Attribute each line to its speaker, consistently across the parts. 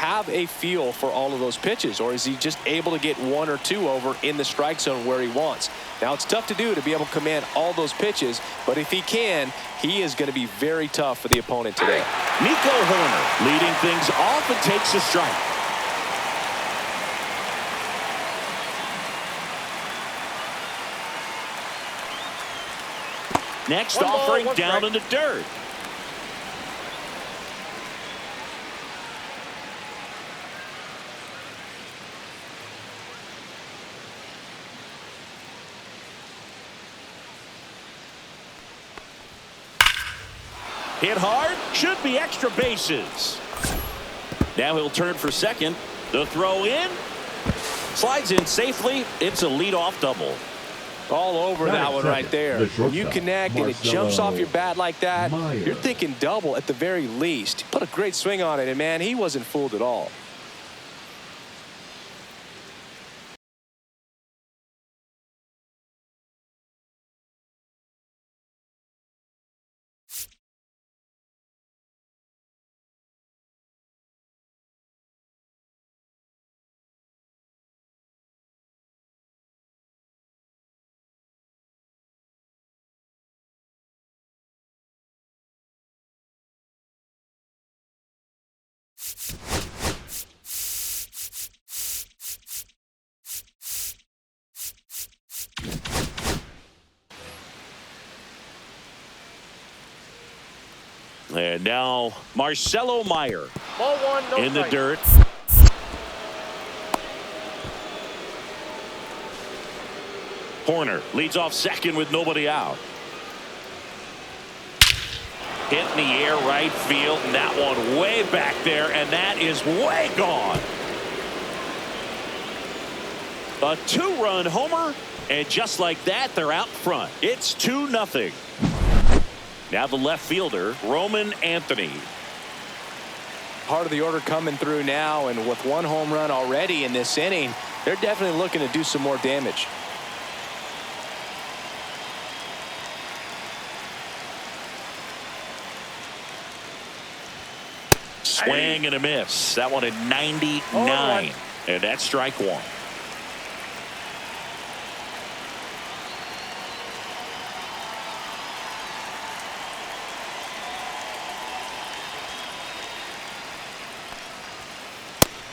Speaker 1: have a feel for all of those pitches, or is he just able to get one or two over in the strike zone where he wants? Now, it's tough to do to be able to command all those pitches, but if he can, he is going to be very tough for the opponent today.
Speaker 2: Nico Hoerner leading things off and takes a strike. Next offering down in the dirt. Hit hard, should be extra bases. Now he'll turn for second. The throw in. Slides in safely. It's a leadoff double.
Speaker 1: All over that one right there. When you connect and it jumps off your bat like that, you're thinking double at the very least. He put a great swing on it, and man, he wasn't fooled at all.
Speaker 2: And now Marcelo Meyer
Speaker 3: Ball one, no
Speaker 2: in the
Speaker 3: strike.
Speaker 2: dirt. Hoerner leads off second with nobody out. Hit in the air right field, and that one way back there, and that is way gone. A two-run homer, and just like that, they're out front. It's 2-0. Now the left fielder, Roman Anthony.
Speaker 1: Part of the order coming through now, and with one home run already in this inning, they're definitely looking to do some more damage.
Speaker 2: Swing and a miss. That one at 99. And that's strike one.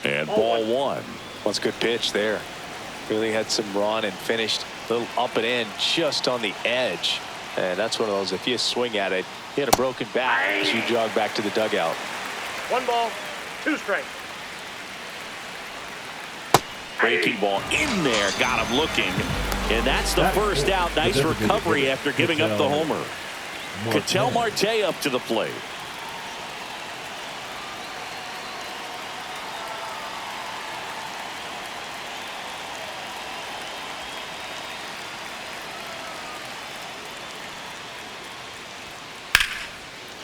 Speaker 2: And ball one.
Speaker 1: That's a good pitch there. Really had some run and finished a little up and in just on the edge. And that's one of those, if you swing at it, hit a broken bat as you jog back to the dugout.
Speaker 3: 1 ball, 2 strikes.
Speaker 2: Breaking ball in there, got him looking. And that's the first out. Nice recovery after giving up the homer. Ketel Marte up to the plate.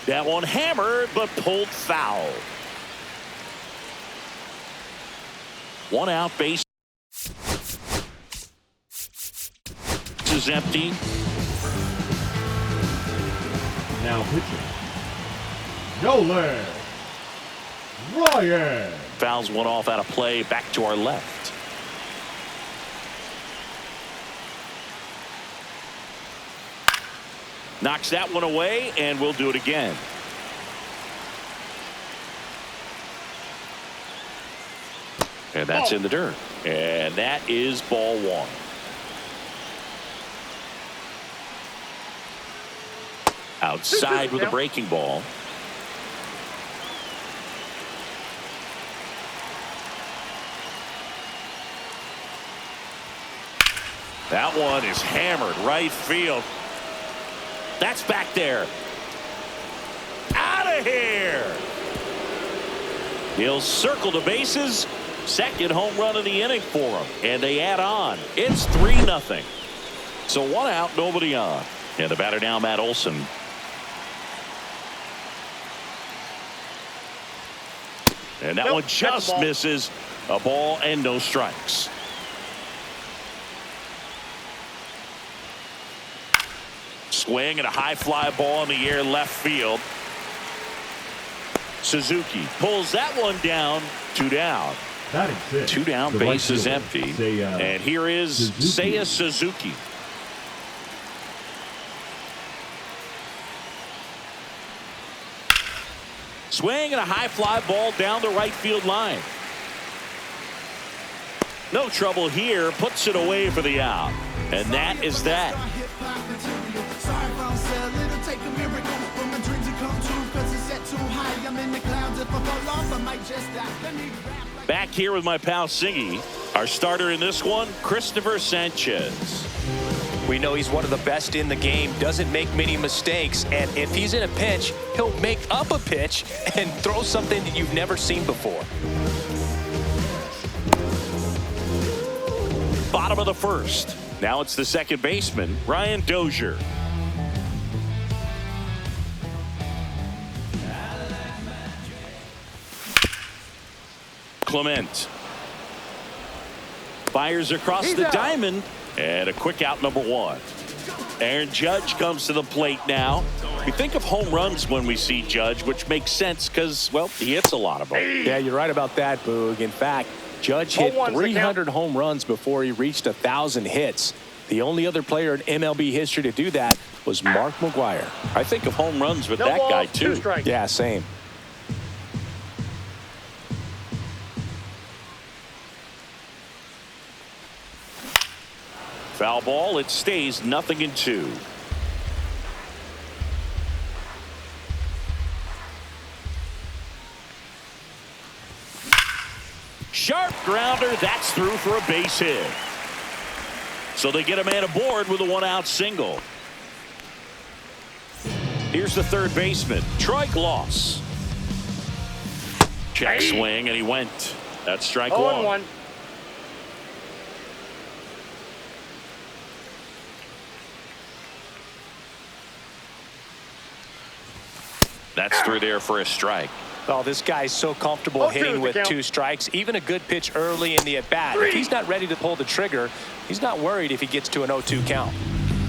Speaker 2: That one hammered, but pulled foul. One out, base is empty.
Speaker 4: Now pitching. Nolan Ryan.
Speaker 2: Fouls one off out of play, back to our left. Knocks that one away, and we'll do it again. And that's in the dirt. And that is ball one. Outside with a breaking ball. That one is hammered right field. That's back there. Out of here. He'll circle the bases. Second home run of the inning for him. And they add on. It's 3-0. So one out, nobody on. And the batter now, Matt Olson. And that one just misses. A ball and no strikes. Swing and a high fly ball in the air left field. Suzuki pulls that one down. 2 down.
Speaker 4: Batting six.
Speaker 2: 2 down,
Speaker 4: The
Speaker 2: base
Speaker 4: right
Speaker 2: is
Speaker 4: fielder,
Speaker 2: empty.
Speaker 4: Seiya
Speaker 2: And here is
Speaker 4: Suzuki.
Speaker 2: Seiya Suzuki. Swing and a high fly ball down the right field line. No trouble here. Puts it away for the out. And that is that. Back here with my pal Singy. Our starter in this one, Christopher Sanchez.
Speaker 1: We know he's one of the best in the game, doesn't make many mistakes, and if he's in a pinch, he'll make up a pitch and throw something that you've never seen before.
Speaker 2: Bottom of the first. Now it's the second baseman, Ryan Dozier. Clement fires across the diamond, and a quick out, number 1. Aaron Judge comes to the plate now. We think of home runs when we see Judge, which makes sense because, well, he hits a lot of them.
Speaker 1: Yeah, you're right about that, Boog. In fact, Judge hit 300 home runs before he reached 1,000 hits. The only other player in MLB history to do that was Mark McGwire.
Speaker 2: I think of home runs with that guy, too.
Speaker 1: Yeah, same.
Speaker 2: Foul ball. It stays 0-2. Sharp grounder. That's through for a base hit. So they get a man aboard with a 1-out single. Here's the third baseman, Troy Gloss. Check swing, and he went. That's strike 1. That's through there for a strike.
Speaker 1: Oh, this guy's so comfortable hitting with 2 strikes. Even a good pitch early in the at-bat. If he's not ready to pull the trigger, he's not worried if he gets to an 0-2 count.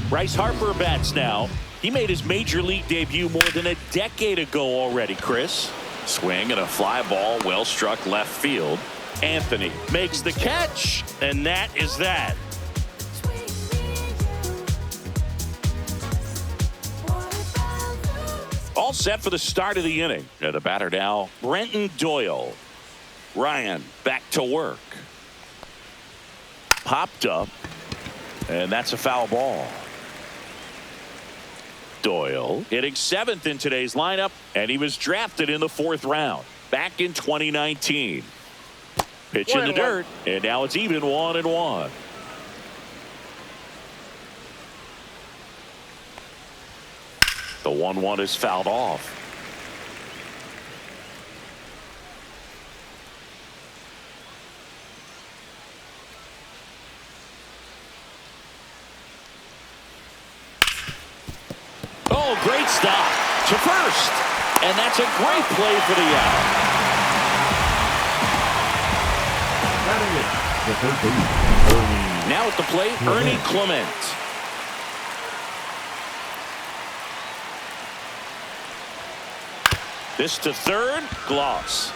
Speaker 2: Bryce Harper bats now. He made his major league debut more than a decade ago already, Chris. Swing and a fly ball, well struck left field. Anthony makes the catch, and that is that. All set for the start of the inning. The batter now, Brenton Doyle. Ryan back to work. Popped up, and that's a foul ball. Doyle hitting 7th in today's lineup, and he was drafted in the 4th round back in 2019. Pitch in the dirt, and now it's even 1-1. The 1-1 is fouled off. Oh, great stop to first. And that's a great play for the out.
Speaker 4: The third baseman,
Speaker 2: Now at the plate, Ernie Clement. This to third, Gloss.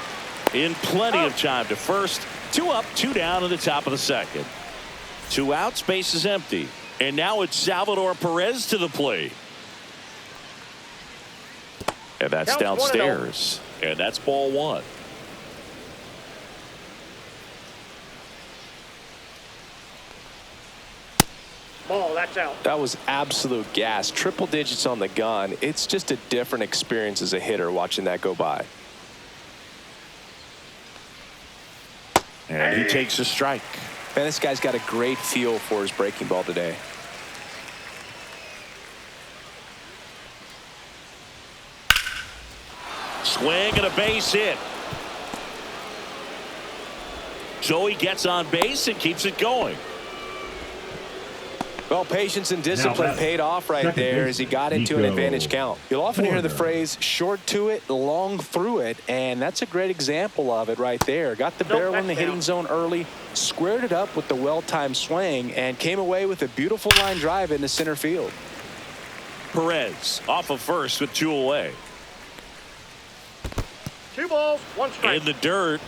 Speaker 2: In plenty of time to first. 2 up, 2 down in the top of the second. 2 outs, base is empty. And now it's Salvador Perez to the plate. And that's downstairs. And that's ball 1.
Speaker 3: Ball, that's out.
Speaker 1: That was absolute gas. Triple digits on the gun. It's just a different experience as a hitter watching that go by.
Speaker 2: And he takes a strike.
Speaker 1: Man, this guy's got a great feel for his breaking ball today.
Speaker 2: Swing and a base hit. So he gets on base and keeps it going.
Speaker 1: Well, patience and discipline paid off right there as he got into an advantage count. You'll often hear the phrase short to it, long through it, and that's a great example of it right there. Got the barrel in the hitting zone early, squared it up with the well-timed swing, and came away with a beautiful line drive into center field.
Speaker 2: Perez off of first with 2 away.
Speaker 3: 2 balls, 1 strike.
Speaker 2: In the dirt.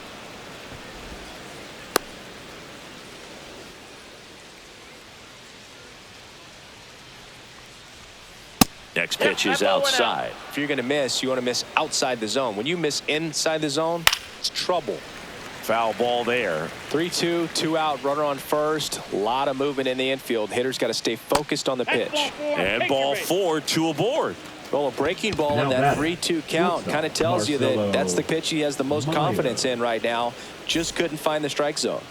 Speaker 2: Next pitch is outside.
Speaker 1: If you're going to miss, you want to miss outside the zone. When you miss inside the zone, it's trouble.
Speaker 2: Foul ball there.
Speaker 1: 3-2, 2 out, runner on first. A lot of movement in the infield. Hitter's got to stay focused on the pitch.
Speaker 2: And ball 4, 2 aboard.
Speaker 1: Well, a breaking ball in that 3-2 count kind of tells you that that's the pitch he has the most confidence in right now. Just couldn't find the strike zone.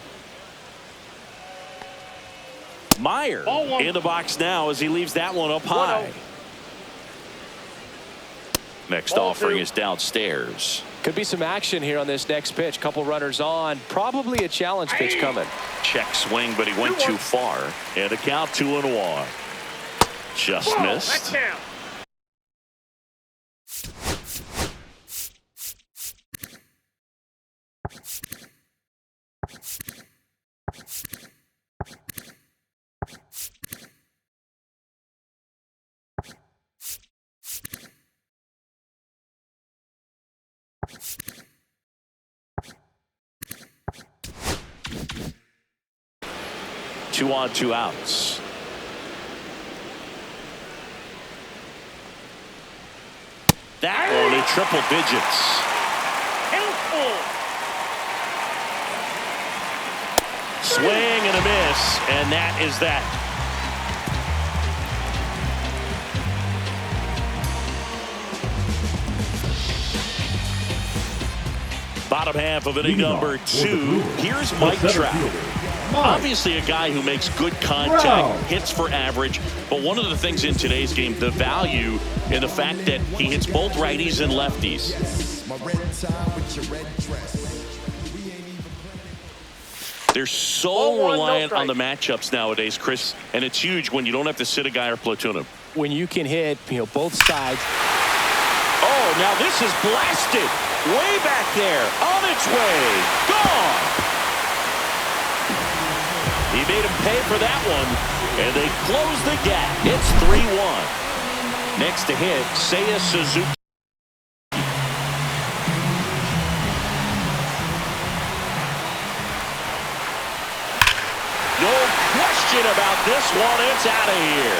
Speaker 2: Meyer in the box now as he leaves that one up high. Next offering is downstairs.
Speaker 1: Could be some action here on this next pitch. Couple runners on. Probably a challenge pitch coming.
Speaker 2: Check swing, but he went too far. And the count 2-1. Just missed. 2 on, 2 outs. That one in triple digits. Swing and a miss, and that is that. Bottom half of inning number 2. Here's Mike Trout. Obviously a guy who makes good contact, hits for average, but one of the things in today's game, the value in the fact that he hits both righties and lefties. They're so reliant on the matchups nowadays, Chris, and it's huge when you don't have to sit a guy or platoon him.
Speaker 1: When you can hit, both sides.
Speaker 2: Oh, now this is blasted. Way back there, on its way, gone. He made him pay for that one, and they close the gap. It's 3-1. Next to hit, Seiya Suzuki. No question about this one. It's out of here.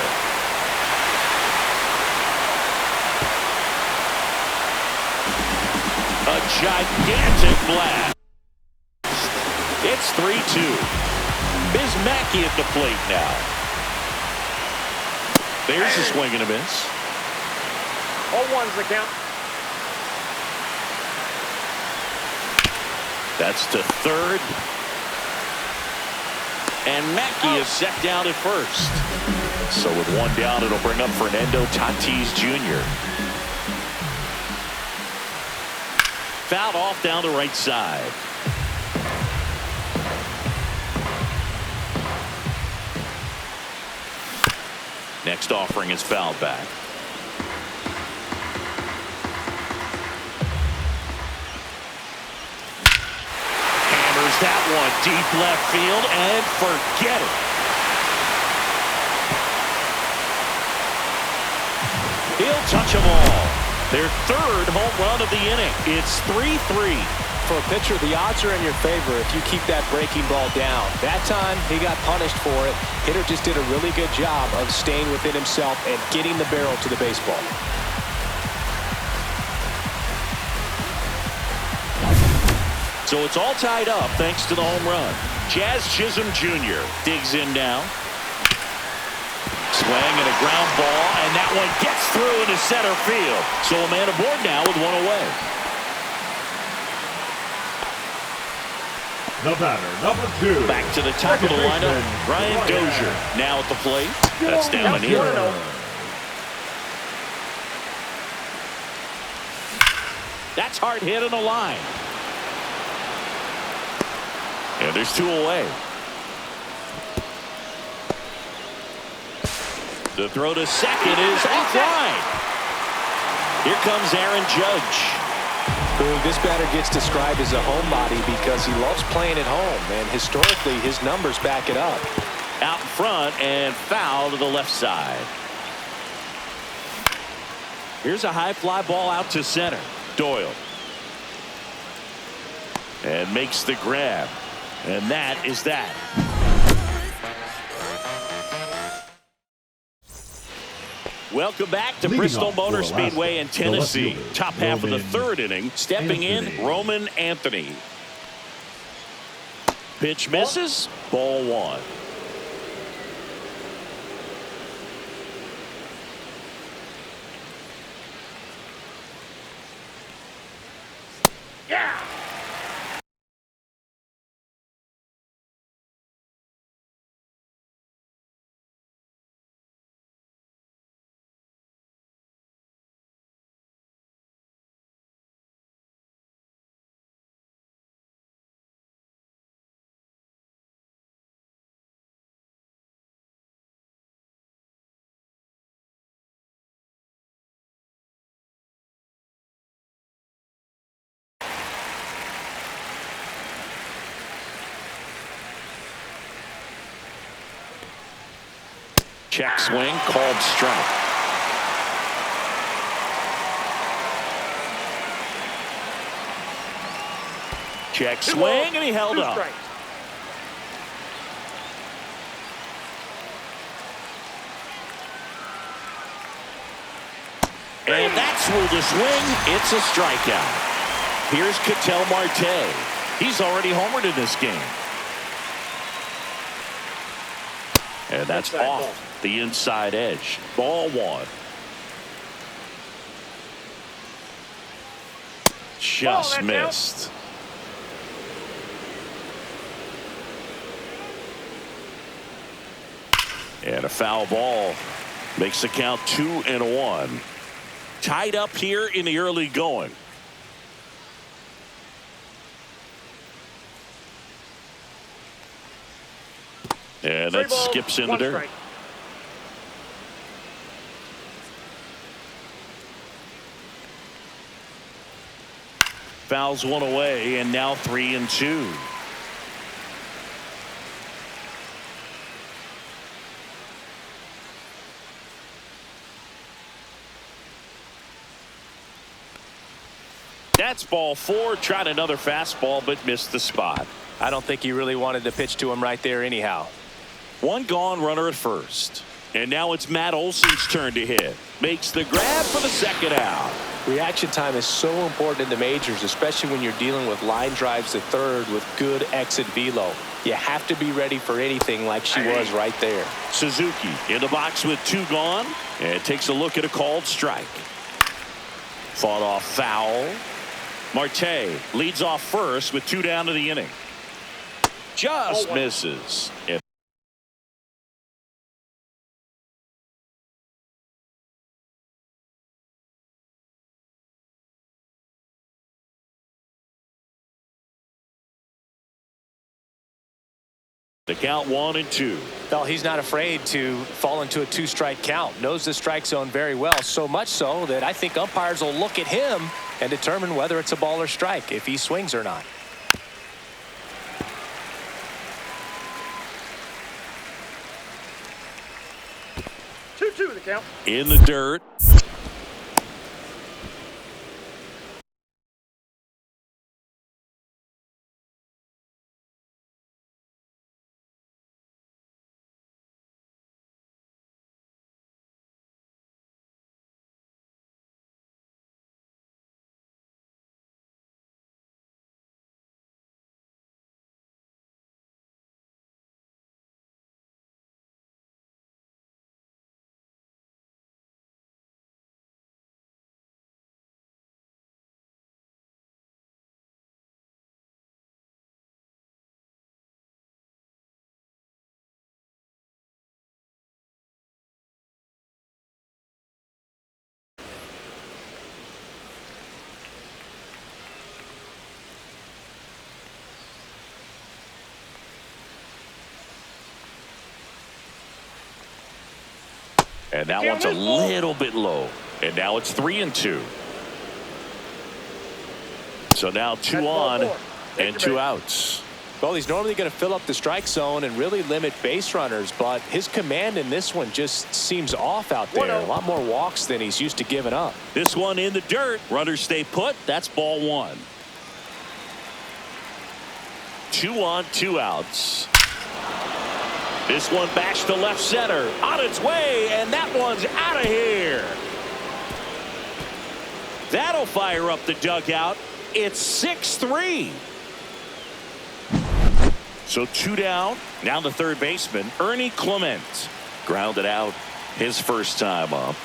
Speaker 2: A gigantic blast. It's 3-2. Bismacki at the plate now. There's a swing and a miss.
Speaker 3: 0-1's the count.
Speaker 2: That's to third. And Mackey is set down at first. So with 1 down, it'll bring up Fernando Tatis Jr. Fouled off down the right side. Next offering is fouled back. Hammers that one deep left field and forget it. He'll touch them all. Their 3rd home run of the inning. It's 3-3.
Speaker 1: For a pitcher, the odds are in your favor if you keep that breaking ball down. That time, he got punished for it. Hitter just did a really good job of staying within himself and getting the barrel to the baseball.
Speaker 2: So it's all tied up thanks to the home run. Jazz Chisholm Jr. digs in now. Swing and a ground ball, and that one gets through into center field. So a man aboard now with 1 away.
Speaker 4: The batter, number 2.
Speaker 2: Back to the top of the lineup. Brian Dozier now at the plate. That's down and in. That's hard hit on the line. And there's 2 away. The throw to second is offline. Here comes Aaron Judge.
Speaker 1: This batter gets described as a homebody because he loves playing at home, and historically his numbers back it up.
Speaker 2: Out in front and foul to the left side. Here's a high fly ball out to center. Doyle. and makes the grab. And that is that. Welcome back to
Speaker 4: Leading
Speaker 2: Bristol
Speaker 4: off for
Speaker 2: Motor
Speaker 4: Alaska,
Speaker 2: Speedway in
Speaker 4: the
Speaker 2: Tennessee.
Speaker 4: left fielder,
Speaker 2: Top half of the
Speaker 4: Roman
Speaker 2: third inning. Stepping in,
Speaker 4: Anthony.
Speaker 2: Roman Anthony. Pitch misses. Ball one.
Speaker 3: Yeah.
Speaker 2: Check swing, called strike. Check swing, and he held
Speaker 3: Two
Speaker 2: up.
Speaker 3: strikes.
Speaker 2: And that's ruled a swing. It's a strikeout. Here's Ketel Marte. He's already homered in this game. And that's
Speaker 3: Inside
Speaker 2: off
Speaker 3: ball.
Speaker 2: the inside edge. Ball one. Just
Speaker 3: that's out.
Speaker 2: missed. And a foul ball makes the count 2-1. Tied up here in the early going. And that
Speaker 3: Three balls,
Speaker 2: skips in the
Speaker 3: one
Speaker 2: dirt.
Speaker 3: strike.
Speaker 2: Fouls one away, and now 3-2. That's ball four. Tried another fastball, but missed the spot.
Speaker 1: I don't think he really wanted to pitch to him right there anyhow.
Speaker 2: One gone, runner at first. And now it's Matt Olson's turn to hit. Makes the grab for the second out.
Speaker 1: Reaction time is so important in the majors, especially when you're dealing with line drives to third with good exit velo. You have to be ready for anything like she was right there.
Speaker 2: Suzuki in the box with two gone and takes a look at a called strike. Fought off foul. Marte leads off first with two down to the inning. Just misses. And the count 1-2.
Speaker 1: Well, he's not afraid to fall into a two-strike count. Knows the strike zone very well, so much so that I think umpires will look at him and determine whether it's a ball or strike, if he swings or not.
Speaker 3: Two the count.
Speaker 2: In the dirt. And that one's a little bit low. And now it's 3-2. So now two on and two outs.
Speaker 1: Well, he's normally going to fill up the strike zone and really limit base runners, but his command in this one just seems off out there. A lot more walks than he's used to giving up.
Speaker 2: This one in the dirt. Runners stay put. That's ball one. 2 on, 2 outs. This one bashed to left center. On its way, and that one's out of here. That'll fire up the dugout. It's 6-3. So 2 down. Now the third baseman, Ernie Clement. Grounded out his first time up.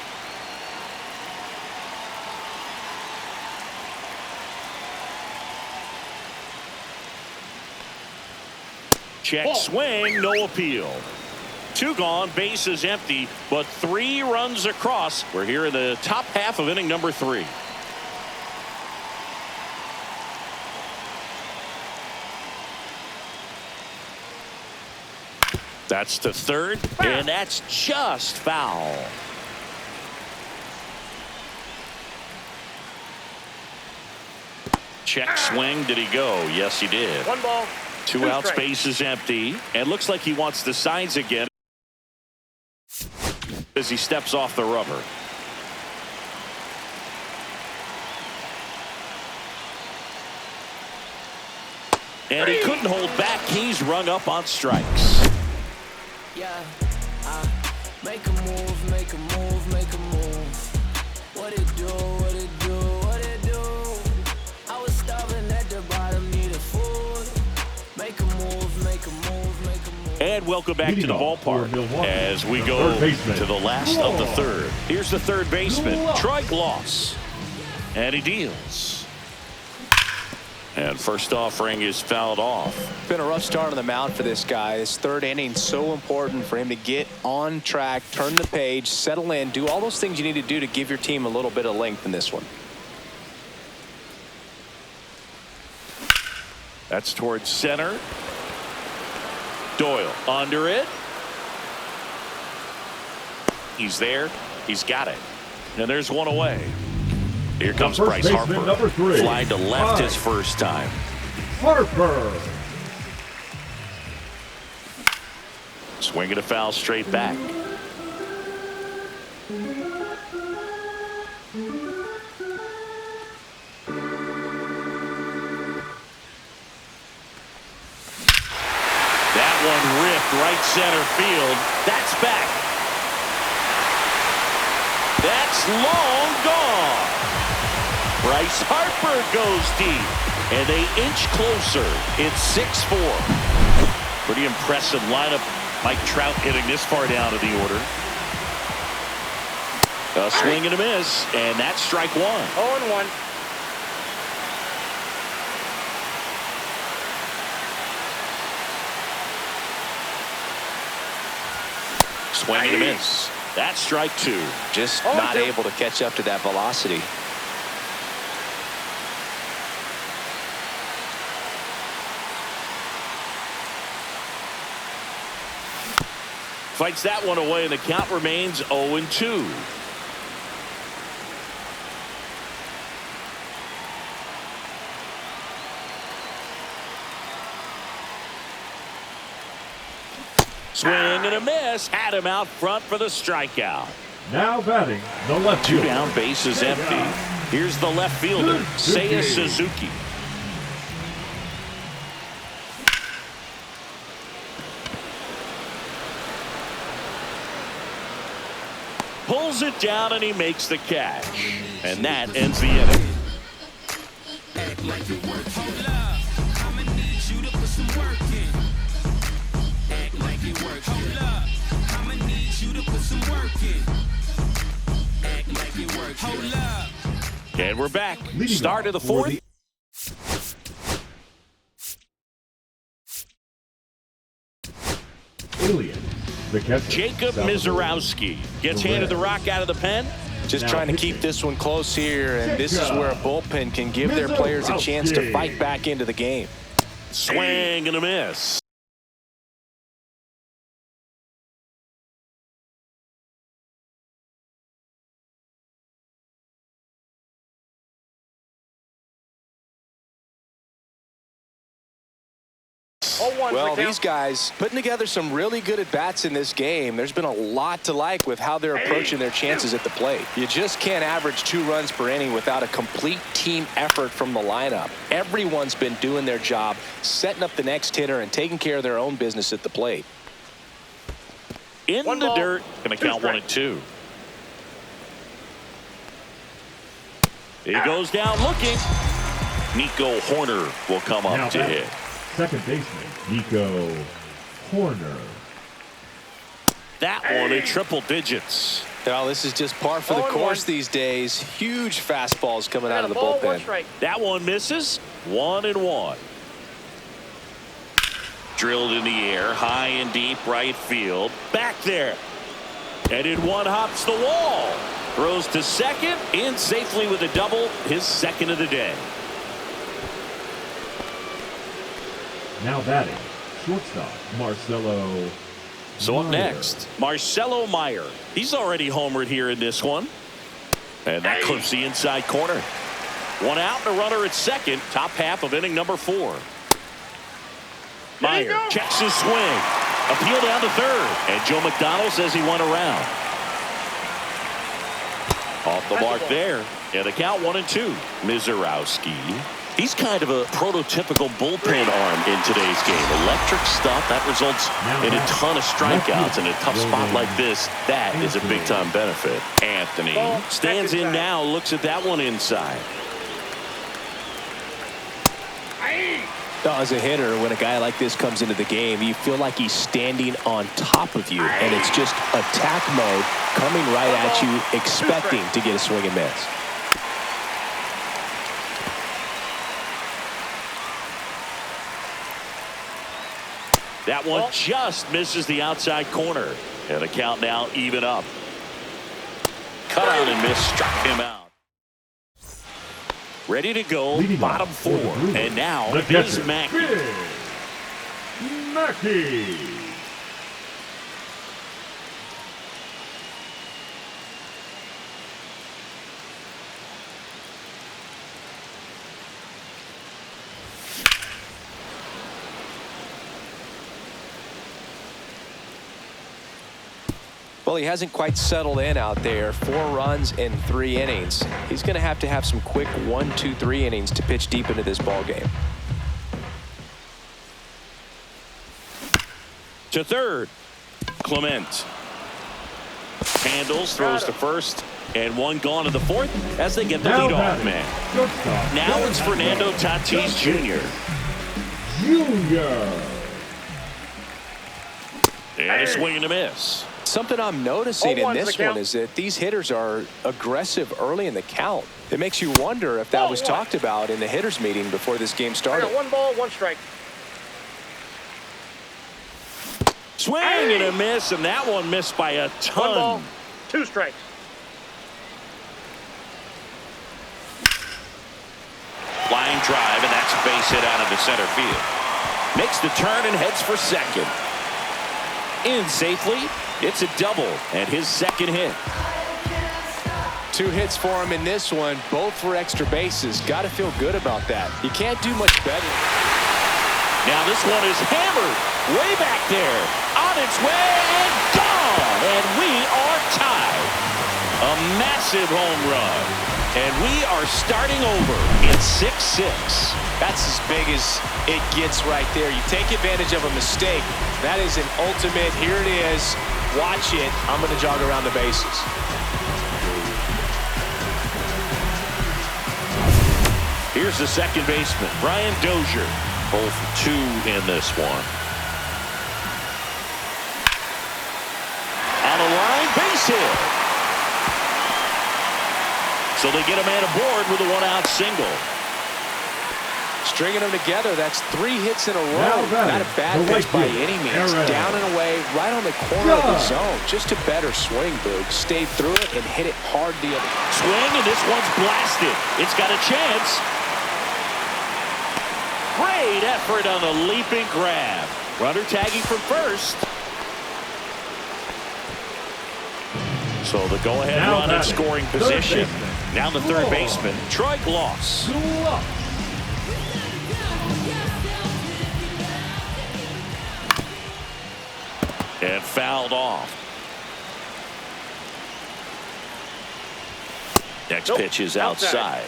Speaker 2: Check swing, no appeal. 2 gone, bases empty, but 3 runs across. We're here in the top half of inning number 3. That's to third, and that's just foul. Check swing, did he go? Yes, he did.
Speaker 3: 1 ball.
Speaker 2: 2 outs, base is empty, and looks like he wants the signs again as he steps off the rubber. And he couldn't hold back. He's rung up on strikes.
Speaker 5: Yeah, make a move, make a move, make a move. What it do, what it do, what it do. I was starving at the bottom, needed food. Make a move, make a move, make a move.
Speaker 2: And welcome back to the ballpark as we go to the last of the third. Here's the third baseman, Troy Gloss. And he deals. And first offering is fouled off.
Speaker 1: Been a rough start on the mound for this guy. This third inning so important for him to get on track, turn the page, settle in, do all those things you need to do to give your team a little bit of length in this one.
Speaker 2: That's towards center. Doyle under it. He's there. He's got it. And there's one away. Here comes Bryce Harper.
Speaker 4: Number 3.
Speaker 2: Flying to left his first time.
Speaker 4: Harper.
Speaker 2: Swinging a foul straight back. That one ripped right center field. That's back. That's long gone. Bryce Harper goes deep, and they inch closer. It's 6-4. Pretty impressive lineup. Mike Trout hitting this far down in the order. A swing and a miss, and that's strike 1.
Speaker 3: 0-1.
Speaker 2: Swing and a miss. That's strike 2.
Speaker 1: Just not able to catch up to that velocity.
Speaker 2: Fights that one away, and the count remains 0-2. Swing and a miss. Had him out front for the strikeout.
Speaker 4: Now batting the left
Speaker 2: 2
Speaker 4: fielder.
Speaker 2: down, base is empty. Here's the left fielder, Seiya Suzuki. Pulls it down, and he makes the catch. And that ends the inning.
Speaker 5: Act like it works. Hold up, I'ma need you to put some work in. Act like it works. Hold up, I'ma need you to put some work in. Act like it works. Hold up.
Speaker 2: And we're back.
Speaker 4: Leading
Speaker 2: Start of
Speaker 4: off
Speaker 2: the
Speaker 4: for
Speaker 2: fourth.
Speaker 4: Alien. The catcher,
Speaker 2: Jacob
Speaker 4: Salvador.
Speaker 2: Mizorowski gets handed the rock out of the pen.
Speaker 1: Just
Speaker 4: Now
Speaker 1: trying to
Speaker 4: pitching.
Speaker 1: keep this one close here, and this is where a bullpen can give their players a chance to fight back into the game.
Speaker 2: Swing and a miss.
Speaker 1: Yes.
Speaker 3: 0-1
Speaker 1: Well,
Speaker 3: the count.
Speaker 1: these guys putting together some really good at-bats in this game. There's been a lot to like with how they're approaching their chances at the plate. You just can't average 2 runs per inning without a complete team effort from the lineup. Everyone's been doing their job, setting up the next hitter and taking care of their own business at the plate.
Speaker 2: In
Speaker 3: One
Speaker 2: the
Speaker 3: ball,
Speaker 2: dirt, going to count 1-2. He goes down looking. Nico Horner will come up to hit.
Speaker 4: Second baseman, Nico Horner.
Speaker 2: That one in triple digits.
Speaker 1: Well, this is just par for the
Speaker 3: 0-1.
Speaker 1: course these days. Huge fastballs coming out of the
Speaker 3: Ball, 1
Speaker 1: bullpen.
Speaker 3: strike.
Speaker 2: That one misses. 1-1. Drilled in the air, high and deep right field. Back there. And in one hops the wall. Throws to second, in safely with a double, his second of the day.
Speaker 4: Now batting, shortstop, Marcelo.
Speaker 2: So up
Speaker 4: Meyer.
Speaker 2: next, Marcelo Meyer. He's already homered here in this one. And that clips the inside corner. One out and a runner at second, top half of inning number 4. Meyer checks his swing. Appeal down to third. And Joe McDonald says he went around. Off the mark there. And the count 1-2. Mizorowski. He's kind of a prototypical bullpen arm in today's game. Electric stuff that results in a ton of strikeouts. In a tough spot like this, that is a big-time benefit. Anthony stands in now, looks at that one inside.
Speaker 1: As a hitter, when a guy like this comes into the game, you feel like he's standing on top of you, and it's just attack mode coming right at you, expecting to get a swing and miss.
Speaker 2: That one just misses the outside corner. And the count now even up. Cut out and miss, struck him out. Ready to go,
Speaker 4: Leading
Speaker 2: bottom
Speaker 4: off
Speaker 2: 4.
Speaker 4: for the Brewers,
Speaker 2: And now
Speaker 4: the
Speaker 2: is
Speaker 4: catcher,
Speaker 2: Mackey.
Speaker 4: Big Mackey.
Speaker 1: Well, he hasn't quite settled in out there. 4 runs in 3 innings. He's going to have some quick 1, 2, 3 innings to pitch deep into this ball game.
Speaker 2: To third, Clement. Handles, throws to first, and one gone to the 4th as they get the
Speaker 4: Now
Speaker 2: leadoff
Speaker 4: batting,
Speaker 2: man.
Speaker 4: shortstop,
Speaker 2: Now it's Fernando Tatis Jr.
Speaker 4: Junior.
Speaker 2: And a swing and a miss.
Speaker 1: Something I'm noticing in
Speaker 3: 0-1's
Speaker 1: this
Speaker 3: the
Speaker 1: one
Speaker 3: count.
Speaker 1: is that these hitters are aggressive early in the count. It makes you wonder if that was
Speaker 3: 0-1.
Speaker 1: talked about in the hitters meeting before this game
Speaker 3: I
Speaker 1: started.
Speaker 3: got 1 ball, 1 strike.
Speaker 2: Swing and a miss, and that one missed by a
Speaker 3: 1
Speaker 2: ton.
Speaker 3: ball, 2 strikes.
Speaker 2: Line drive, and that's a base hit out into center field. Makes the turn and heads for second. In safely, it's a double, and his second hit.
Speaker 1: 2 hits for him in this one, both for extra bases. Got to feel good about that. You can't do much better.
Speaker 2: Now this one is hammered way back there. On its way and gone. And we are tied. A massive home run. And we are starting over in 6-6.
Speaker 1: That's as big as it gets right there. You take advantage of a mistake. That is an ultimate, here it is, watch it, I'm going to jog around the bases.
Speaker 2: Here's the second baseman, Brian Dozier. 0 for 2 in this one. On a line, base hit. So they get a man aboard with a 1-out single.
Speaker 1: Stringing them together, that's 3 hits in a row.
Speaker 4: Now batting,
Speaker 1: Not a bad
Speaker 4: the
Speaker 1: pitch
Speaker 4: right
Speaker 1: by
Speaker 4: field,
Speaker 1: any means.
Speaker 4: Aaron.
Speaker 1: Down and away, right on the corner of the zone. Just a better swing, Boog. Stayed through it and hit it hard the other.
Speaker 2: Swing, and this one's blasted. It's got a chance. Great effort on the leaping grab. Runner tagging from first. So the go-ahead
Speaker 4: Now
Speaker 2: run in
Speaker 4: batting,
Speaker 2: scoring
Speaker 4: third
Speaker 2: position.
Speaker 4: baseman,
Speaker 2: Now the third
Speaker 4: Gloss.
Speaker 2: baseman, Troy Gloss. And fouled off. Next pitch is outside.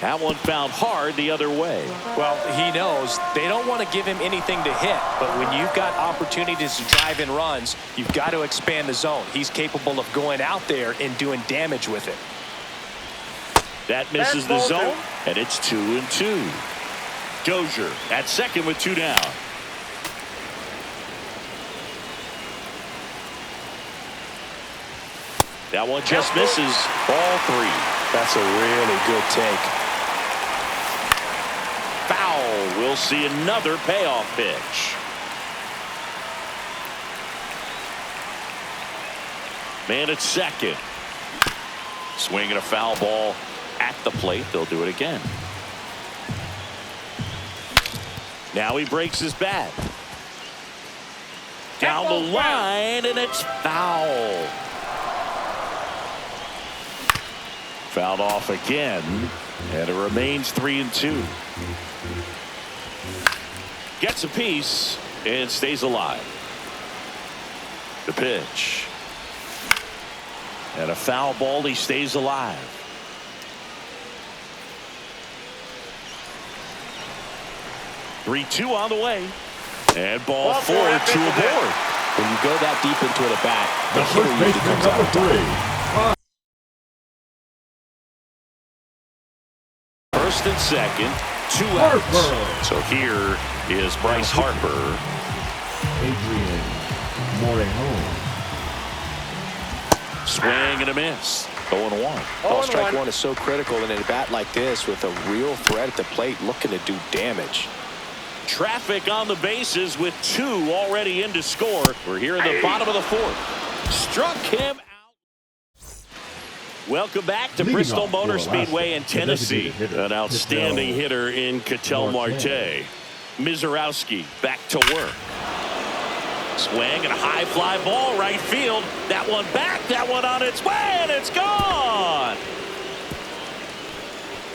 Speaker 2: That one found hard the other way.
Speaker 1: Well, he knows they don't want to give him anything to hit, but when you've got opportunities to drive in runs, you've got to expand the zone. He's capable of going out there and doing damage with it.
Speaker 2: That misses the zone, and it's 2-2. Dozier at second with 2 down. That one just misses. Ball 3.
Speaker 1: That's a really good take.
Speaker 2: Foul. We'll see another payoff pitch. Man at second. Swinging a foul ball at the plate. They'll do it again. Now he breaks his bat. Down the line, and it's foul. Fouled off again, and it remains 3-2. Gets a piece and stays alive. The pitch. And a foul ball. He stays alive. Three-two on the way. And ball 4 to a board.
Speaker 1: When you go that deep into it at bat, the
Speaker 4: The
Speaker 1: hitter
Speaker 4: first
Speaker 1: usually
Speaker 4: baseman,
Speaker 1: comes out
Speaker 4: number
Speaker 1: on top.
Speaker 4: 3.
Speaker 2: First and second, 2
Speaker 4: Harper.
Speaker 2: outs. So here is Bryce Harper.
Speaker 4: Adrian Morejon.
Speaker 2: Swing and a miss. 0-1.
Speaker 1: Ball strike one is so critical in a bat like this with a real threat at the plate looking to do damage.
Speaker 2: Traffic on the bases with 2 already in to score. We're here in the bottom of the 4th. Struck him out. Welcome back to
Speaker 4: Leading
Speaker 2: Bristol
Speaker 4: off for
Speaker 2: Motor
Speaker 4: Alaska,
Speaker 2: Speedway in
Speaker 4: the
Speaker 2: Tennessee.
Speaker 4: designated hitter,
Speaker 2: An outstanding
Speaker 4: Cattell
Speaker 2: hitter in Cattell Marte. Mizorowski back to work. Swing and a high fly ball right field. That one back, that one on its way, and it's gone.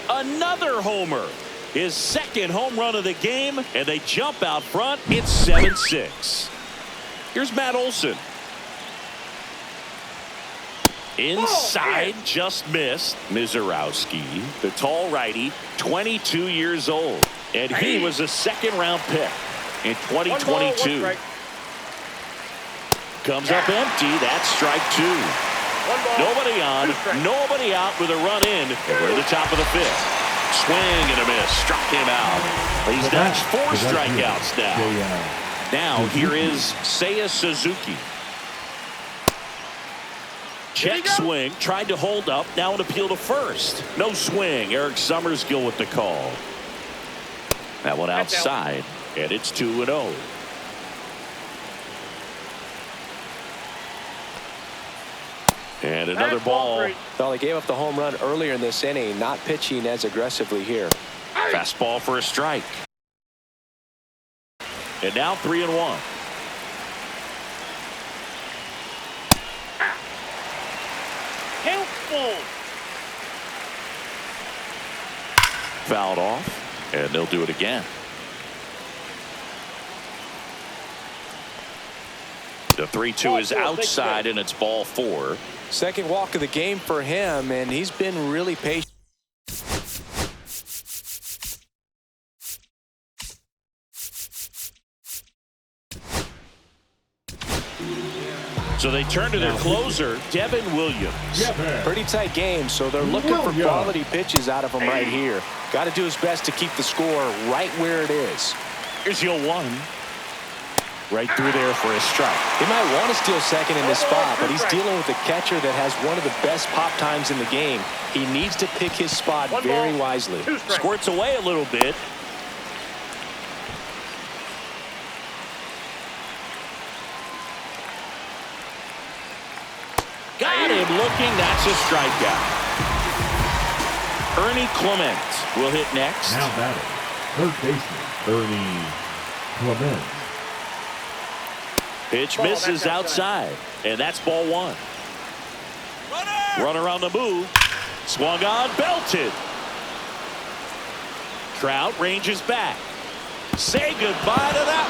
Speaker 2: Another homer. His second home run of the game, and they jump out front. It's 7-6. Here's Matt Olson. Inside, just missed. Mizorowski, the tall righty, 22 years old. And he was a second-round pick in 2022. Comes up empty. That's strike 2. Nobody on, nobody out with a run in. And we're at the top of the 5th. Swing and a miss. Struck him out. He's got 4 strikeouts now. Now here is Seiya Suzuki. Check swing. Tried to hold up. Now an appeal to first. No swing. Eric Summersgill with the call. That one outside. And it's 2-0. And another ball.
Speaker 1: Well, he gave up the home run earlier in this inning, not pitching as aggressively here.
Speaker 2: Fastball for a strike. And now 3-1. Fouled off, and they'll do it again. The 3-2 is outside, and it's ball 4.
Speaker 1: Second walk of the game for him, and he's been really patient.
Speaker 2: So they turn to their closer, Devin Williams.
Speaker 1: Pretty tight game, so they're looking for quality pitches out of him right here. Got to do his best to keep the score right where it is.
Speaker 2: Here's 0-1. Right through there for a strike.
Speaker 1: He might want to steal second in this spot, but he's dealing with a catcher that has one of the best pop times in the game. He needs to pick his spot very wisely.
Speaker 2: Squirts away a little bit. Got him looking. That's a strikeout. Ernie Clement will hit next.
Speaker 4: Now batting, third baseman, Ernie Clement.
Speaker 2: Pitch misses outside, and that's ball 1. Runner on the move. Swung on, belted. Trout ranges back. Say goodbye to that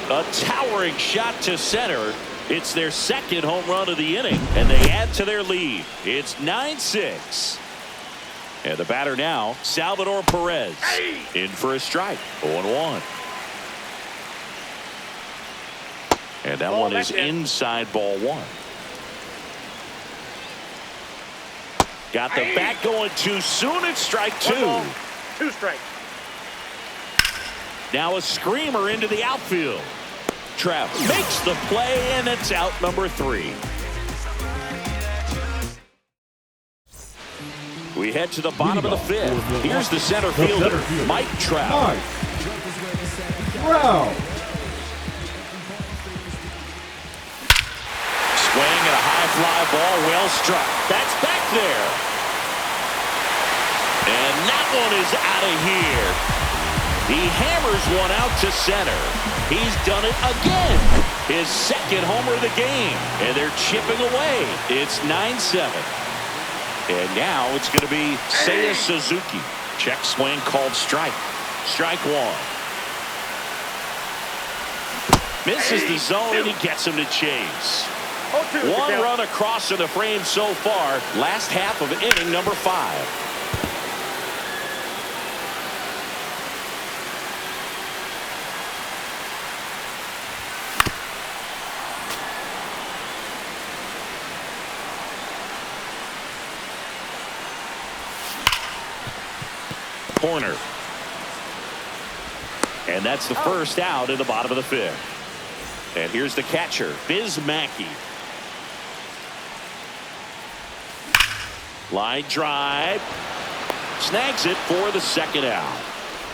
Speaker 2: one. A towering shot to center. It's their second home run of the inning, and they add to their lead. It's 9-6. And the batter now, Salvador Perez. In for a strike. 0-1. And that one is inside ball one. Got the bat going too soon. It's strike two.
Speaker 3: 1 ball, 2 strikes.
Speaker 2: Now a screamer into the outfield. Travis makes the play, and it's out number 3. We head to the bottom of the 5th. Here's the center fielder, Mike Trout. Swing and a high fly ball, well struck. That's back there. And that one is out of here. He hammers one out to center. He's done it again. His second homer of the game. And they're chipping away. It's 9-7. And now it's going to be Seiya Suzuki. Check swing called strike. Strike one. Misses the zone, and he gets him to chase.
Speaker 3: 0-2.
Speaker 2: One run across in the frame so far. Last half of inning number 5. Corner. And that's the first out in the bottom of the 5th. And here's the catcher, Biz Mackey. Line drive. Snags it for the second out.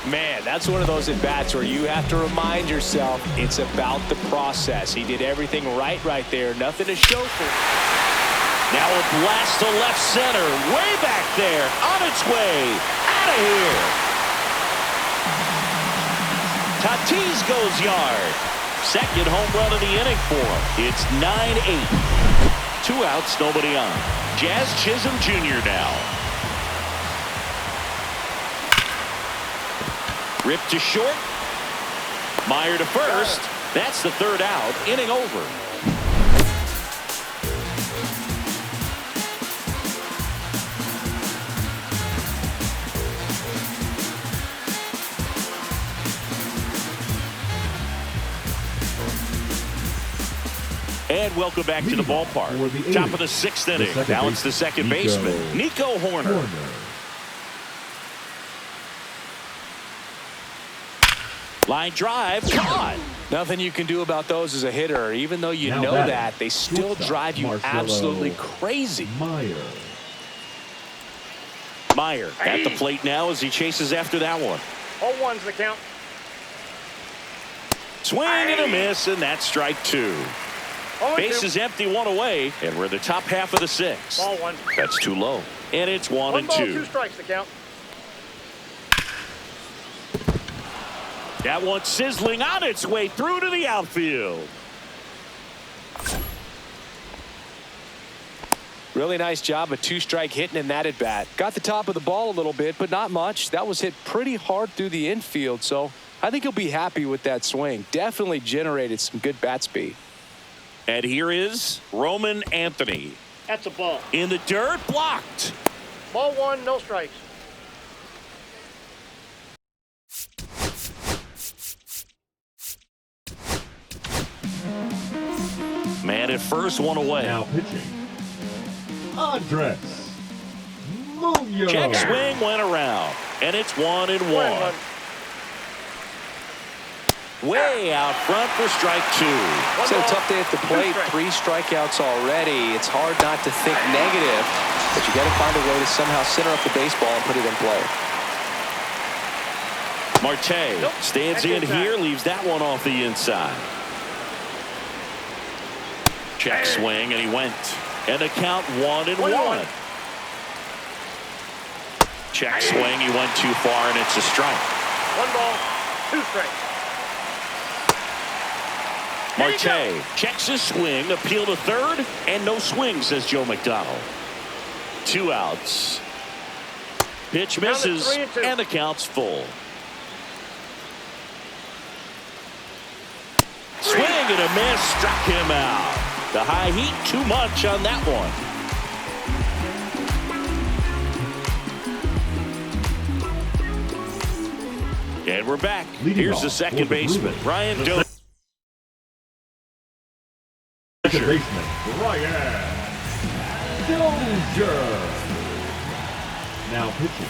Speaker 1: Man, that's one of those at-bats where you have to remind yourself it's about the process. He did everything right there. Nothing to show for it.
Speaker 2: Now a blast to left center. Way back there. On its way. Out of here. Tatis goes yard. Second home run of the inning for him. It's 9-8. 2 outs, nobody on. Jazz Chisholm Jr. now. Rip to short. Meyer to first. That's the 3rd out. Inning over. And welcome back to the ballpark. Top of the 6th inning. Now it's the second baseman, Nico Horner. Line drive, caught.
Speaker 1: Nothing you can do about those as a hitter. Even though you know that, they still drive you absolutely crazy.
Speaker 2: Meyer at the plate now as he chases after that one.
Speaker 3: 0-1's the count.
Speaker 2: Swing and a miss, and that's strike 2. Base is empty, 1 away, and we're in the top half of the 6th.
Speaker 3: Ball 1.
Speaker 2: That's too low, and it's 1 and 2.
Speaker 3: 1 ball, 2 strikes the count.
Speaker 2: That one sizzling on its way through to the outfield.
Speaker 1: Really nice job of 2-strike hitting in that at-bat. Got the top of the ball a little bit, but not much. That was hit pretty hard through the infield, so I think he'll be happy with that swing. Definitely generated some good bat speed.
Speaker 2: And here is Roman Anthony.
Speaker 3: That's a ball.
Speaker 2: In the dirt, blocked.
Speaker 3: Ball 1, no strikes.
Speaker 2: Man at first, 1 away.
Speaker 4: Now pitching, Andres Munoz.
Speaker 2: Check swing went around, and it's 1-1.
Speaker 3: 1-1.
Speaker 2: Way out front for strike 2.
Speaker 1: It's a tough day at the plate. 3 strikeouts already. It's hard not to think negative, but you got to find a way to somehow center up the baseball and put it in play.
Speaker 2: Marte stands in here, leaves that one off the inside. Check swing, and he went. And the count 1-1. Check swing, he went too far, and it's a strike.
Speaker 3: 1 ball, 2 strikes.
Speaker 2: Marte checks his swing, appeal to third, and no swing, says Joe McDonald. 2 outs. Pitch misses, and the count's full.
Speaker 3: 3-2.
Speaker 2: and a miss, struck him out. The high heat, too much on that one. And we're back. Here's the second baseman, Brian Dozier.
Speaker 4: Second baseman, Brian Dozier. Now pitching.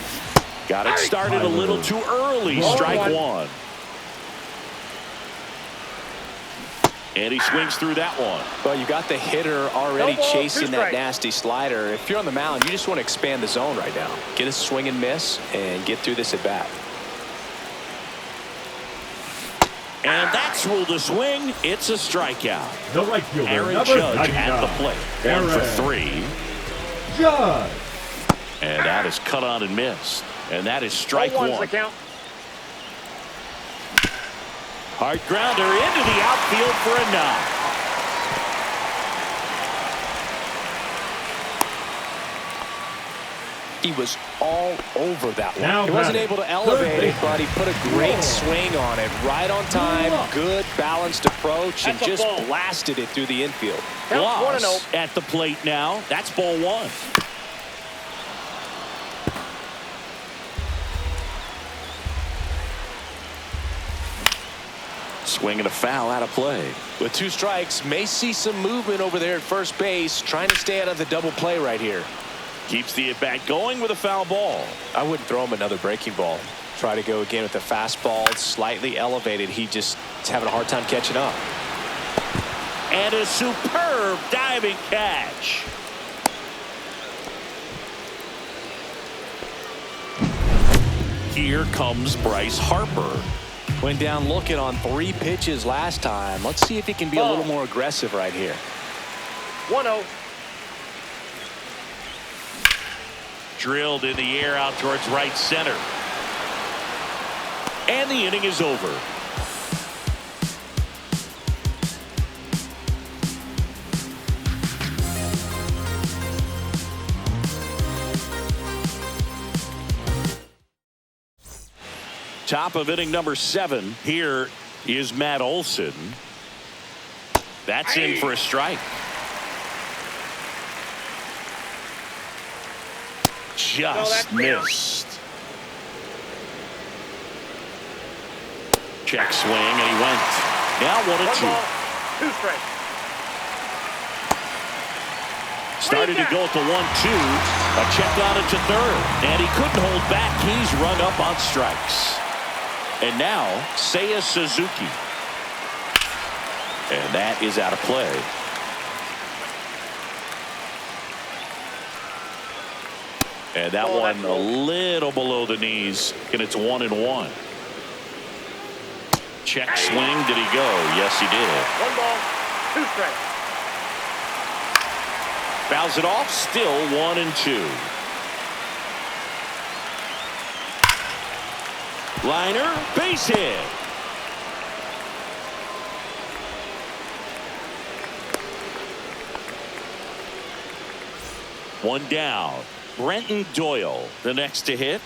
Speaker 2: Got it started a little too early. Strike one. And he swings through that one.
Speaker 1: Well, you got the hitter already chasing that nasty slider. If you're on the mound, you just want to expand the zone right now. Get a swing and miss and get through this at bat.
Speaker 2: And that's ruled a swing. It's a strikeout.
Speaker 4: The right fielder,
Speaker 2: Aaron Judge at the plate. 1 for 3.
Speaker 4: Judge.
Speaker 2: And that is cut on and missed. And that is strike one.
Speaker 3: The count.
Speaker 2: Hard grounder into the outfield for a knock.
Speaker 1: He was all over that one.
Speaker 4: Now
Speaker 1: he wasn't able to elevate it, but he put a great swing on it. Right on time, good balanced approach, and just blasted it through the infield.
Speaker 2: Bloss at the plate now. That's ball one. Swing and a foul out of play.
Speaker 1: With 2 strikes, may see some movement over there at first base, trying to stay out of the double play right here.
Speaker 2: Keeps the at-bat going with a foul ball.
Speaker 1: I wouldn't throw him another breaking ball. Try to go again with the fastball, slightly elevated. He just is having a hard time catching up.
Speaker 2: And a superb diving catch. Here comes Bryce Harper.
Speaker 1: Went down looking on 3 pitches last time. Let's see if he can be a little more aggressive right here.
Speaker 3: 1-0.
Speaker 2: Drilled in the air out towards right center. And the inning is over. Top of inning number 7. Here is Matt Olson. That's in for a strike. Just missed. Check swing, and he went. Now 1-2.
Speaker 3: 2 strikes.
Speaker 2: Started to go at the 1-2. A check on it to third, and he couldn't hold back. He's rung up on strikes. And now Seiya Suzuki. And that is out of play. And that one a little below the knees, and it's 1-1. Check swing. Did he go? Yes, he did.
Speaker 3: 1 ball, 2 strikes.
Speaker 2: Fouls it off. Still 1-2. Liner, base hit. One down. Brenton Doyle, the next to hit.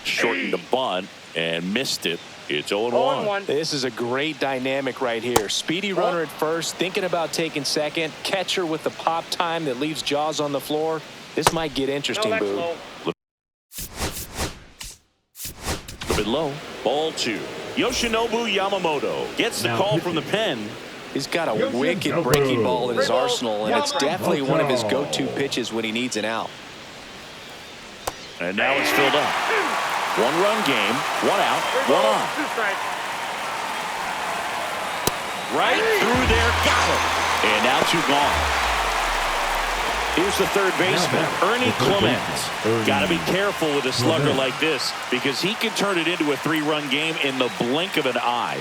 Speaker 2: Shortened the bunt and missed it. It's 0-1.
Speaker 1: This is a great dynamic right here. Speedy runner at first, thinking about taking second. Catcher with the pop time that leaves Jaws on the floor. This might get interesting, Boo.
Speaker 2: A bit low. Ball 2. Yoshinobu Yamamoto gets the call from the pen.
Speaker 1: He's got a wicked breaking ball in his arsenal, and it's definitely one of his go-to pitches when he needs an out.
Speaker 2: And now it's filled up. 1-run game, 1 out, 1 on.
Speaker 3: 2 strikes.
Speaker 2: Right through there, got him. And now 2 gone. Here's the third baseman, Ernie Clement. Got to be careful with a slugger like this because he can turn it into a 3-run game in the blink of an eye.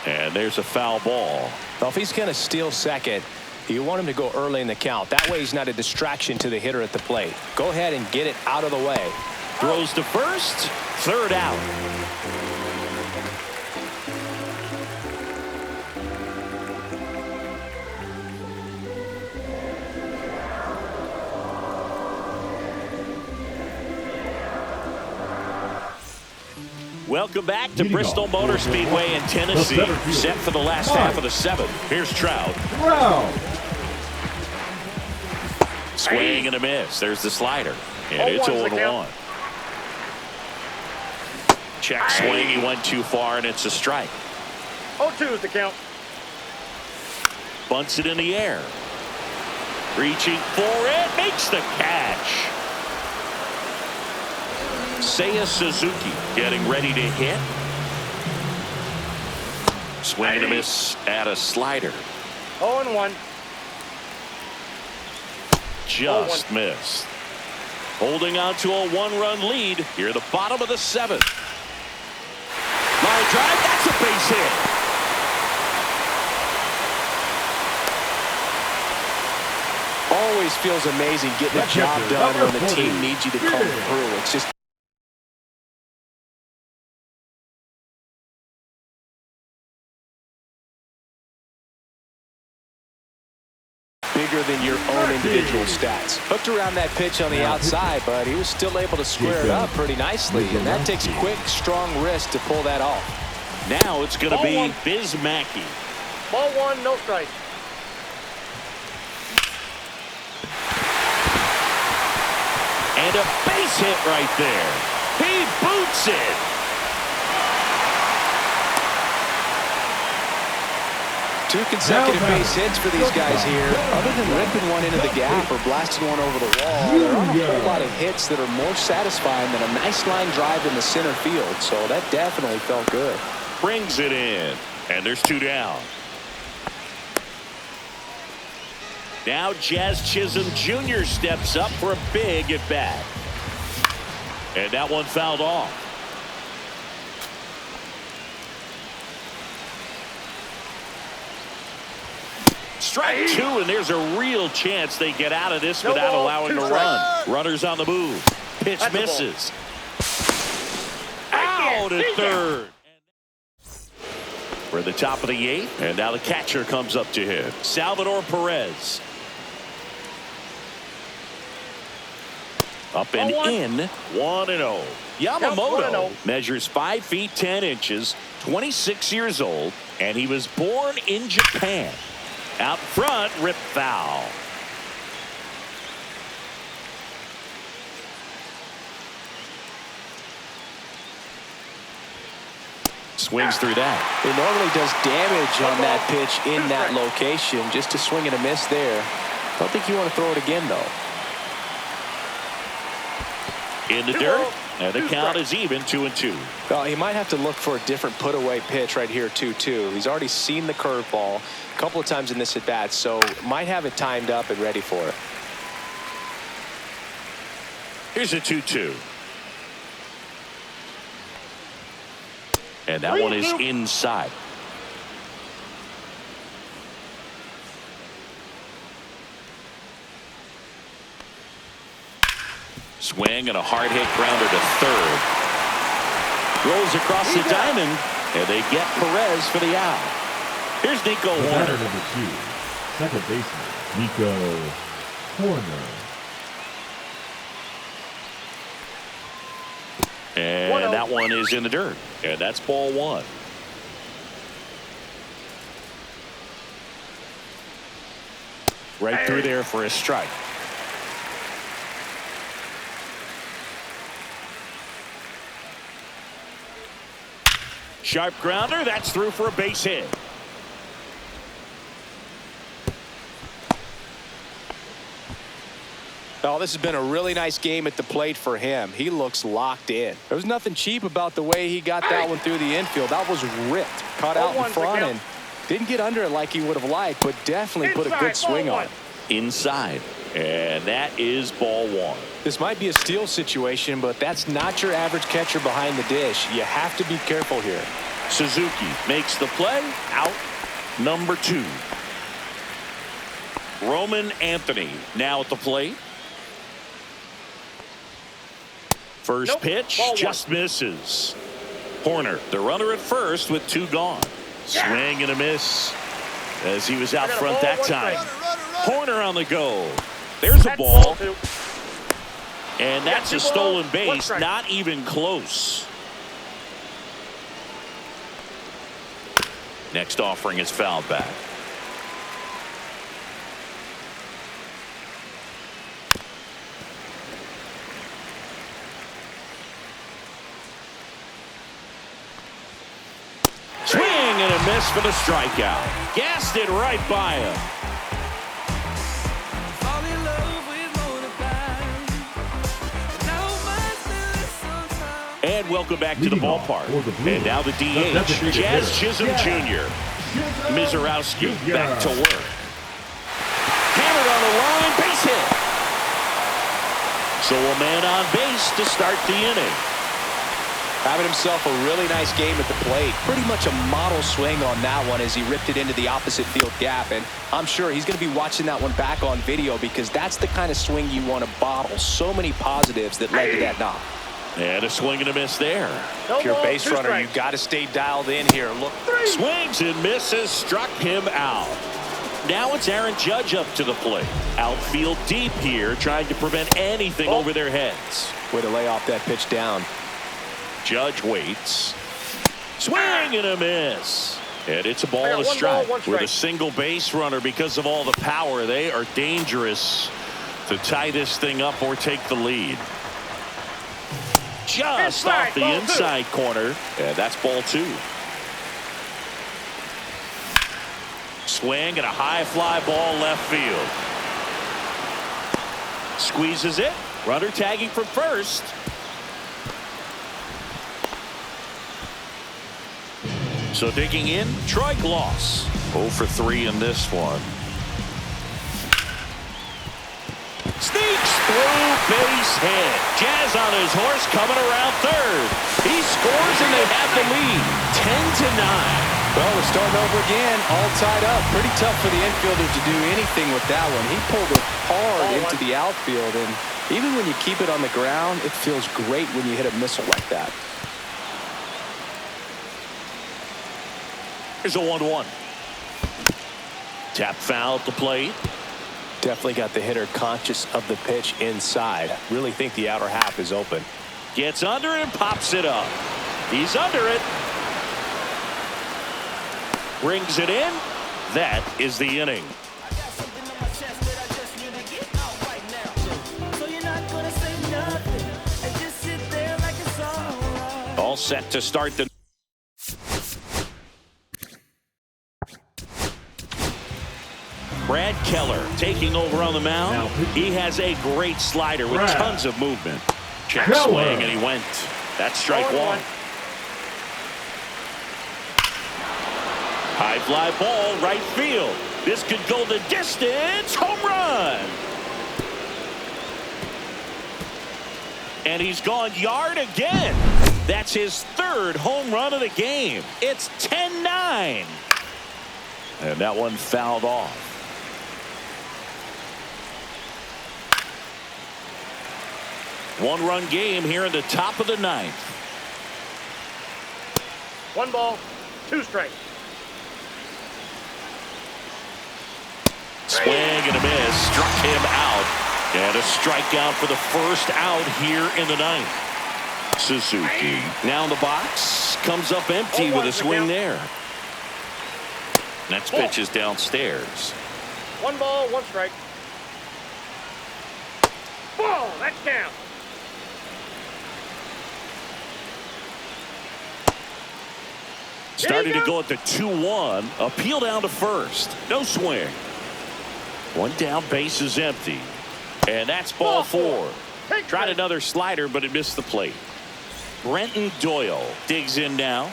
Speaker 2: And there's a foul ball.
Speaker 1: Well, if he's going to steal second, you want him to go early in the count. That way he's not a distraction to the hitter at the plate. Go ahead and get it out of the way.
Speaker 2: Throws to first, 3rd out. Welcome back to Bristol Motor Speedway in Tennessee. Set for the last half of the 7th. Here's Trout. Swing and a miss. There's the slider. And it's 0-1. Check swing. He went too far, and it's a strike.
Speaker 3: 0-2 is the count.
Speaker 2: Bunts it in the air. Reaching for it. Makes the catch. Seiya Suzuki getting ready to hit. Swing and a miss at a slider.
Speaker 3: 0-1.
Speaker 2: Just missed. Holding on to a 1-run lead here at the bottom of the 7th. Line drive. That's a base hit.
Speaker 1: Always feels amazing getting the job done when the team needs you to come through. It's just bigger than your own individual stats. Hooked around that pitch on the outside, but he was still able to square it up pretty nicely, and that takes quick, strong wrist to pull that off.
Speaker 2: Now it's going to be Bismacki.
Speaker 3: Ball 1, no strike.
Speaker 2: And a base hit right there. He boots it.
Speaker 1: Two consecutive base hits for these guys here. Other than ripping one into the gap or blasting one over the wall, there aren't a whole lot of hits that are more satisfying than a nice line drive in the center field. So that definitely felt good.
Speaker 2: Brings it in. And there's 2 down. Now Jazz Chisholm Jr. steps up for a big at bat. And that one fouled off. Strike 2, and there's a real chance they get out of this without allowing a run. Runners on the move. Pitch misses. Out at third. We're at the top of the 8th, and now the catcher comes up to him. Salvador Perez. Up and in. 1-0. Yamamoto measures 5 feet 10 inches, 26 years old, and he was born in Japan. Out front, rip foul. Swings through that.
Speaker 1: It normally does damage on that pitch in that location. Just a swing and a miss there. Don't think you want to throw it again, though.
Speaker 2: In the dirt, and the count is even 2-2.
Speaker 1: Well, he might have to look for a different put-away pitch right here, 2-2. He's already seen the curveball a couple of times in this at-bat, so might have it timed up and ready for it.
Speaker 2: Here's a 2-2. And that one is inside. Swing and a hard hit grounder to third. Rolls across the diamond, and they get Perez for the out. Here's Nico Horner.
Speaker 4: Number 2, second baseman, Nico Horner.
Speaker 2: And that one is in the dirt. And that's ball 1. Right through there for a strike. Sharp grounder. That's through for a base hit.
Speaker 1: Oh, this has been a really nice game at the plate for him. He looks locked in. There was nothing cheap about the way he got that one through the infield. That was ripped. Caught out in front and didn't get under it like he would have liked, but definitely put a good swing on it.
Speaker 2: Inside. And that is ball 1.
Speaker 1: This might be a steal situation, but that's not your average catcher behind the dish. You have to be careful here.
Speaker 2: Suzuki makes the play. Out number 2. Roman Anthony now at the plate. First pitch just misses. Horner, the runner at first with 2 gone. Swing and a miss as he was out front that time. Horner on the go. There's a ball. And that's a stolen base. Not even close. Next offering is fouled back. Swing and a miss for the strikeout. Gassed it right by him.
Speaker 5: Fall in love with motorbikes. Now my still is sometimes.
Speaker 2: And welcome back to the
Speaker 4: Leading off
Speaker 2: ballpark.
Speaker 4: for the Blues,
Speaker 2: And now the
Speaker 4: the
Speaker 2: DH,
Speaker 4: designated
Speaker 2: Jazz
Speaker 4: hitter,
Speaker 2: Chisholm Jr. Mizorowski
Speaker 4: Jr.
Speaker 2: back to work. Hammered on the line, base hit. So a man on base to start the inning.
Speaker 1: Having himself a really nice game at the plate. Pretty much a model swing on that one as he ripped it into the opposite field gap. And I'm sure he's going to be watching that one back on video because that's the kind of swing you want to bottle. So many positives that led to that knock.
Speaker 2: And a swing and a miss there.
Speaker 3: No
Speaker 1: If you're a
Speaker 3: ball,
Speaker 1: base
Speaker 3: 2
Speaker 1: runner,
Speaker 3: strikes.
Speaker 1: you've got to stay dialed in here. Look.
Speaker 2: Swings and misses, struck him out. Now it's Aaron Judge up to the plate. Outfield deep here, trying to prevent anything over their heads.
Speaker 1: Way to lay off that pitch down.
Speaker 2: Judge waits. Swing and a miss. And it's a ball
Speaker 3: I got
Speaker 2: to
Speaker 3: one
Speaker 2: strike.
Speaker 3: ball, 1 strike.
Speaker 2: With a single base runner, because of all the power, they are dangerous to tie this thing up or take the lead. Just
Speaker 3: Inside,
Speaker 2: off the
Speaker 3: ball 2.
Speaker 2: inside corner. And that's ball 2. Swing and a high fly ball left field. Squeezes it. Runner tagging from first. So digging in, Troy Gloss. 0 for 3 in this one. Sneaks through, base hit. Jazz on his horse coming around third. He scores and they have the lead. 10-9.
Speaker 1: Well, we're starting over again, all tied up. Pretty tough for the infielder to do anything with that one. He pulled it hard into the outfield, and even when you keep it on the ground, it feels great when you hit a missile like that.
Speaker 2: Here's a 1-1. Tap foul at the plate.
Speaker 1: Definitely got the hitter conscious of the pitch inside. Really think the outer half is open.
Speaker 2: Gets under and pops it up. He's under it. Brings it in. That is the inning.
Speaker 5: I got something on my chest that I just need to get out right now. So you're not gonna say nothing and just sit there like it's alright.
Speaker 2: All set to start the. Brad Keller taking over on the mound. He has a great slider with
Speaker 4: Brad
Speaker 2: tons of movement. Check
Speaker 4: Keller.
Speaker 2: swing and he went. That's strike 1. High fly ball right field. This could go the distance. Home run. And he's gone yard again. That's his 3rd home run of the game. It's 10-9. And that one fouled off. One-run game here in the top of the 9th.
Speaker 3: 1 ball, 2 strikes.
Speaker 2: Swing and a miss. Struck him out. And a strikeout for the first out here in the 9th. Suzuki now in the box. Comes up empty with a swing there. Next pitch is downstairs.
Speaker 3: 1 ball, 1 strike. Ball, that's down.
Speaker 2: Starting to go at the 2-1. Appeal down to first. No swing. One down, base is empty. And that's ball 4. Tried another slider, but it missed the plate. Brenton Doyle digs in now.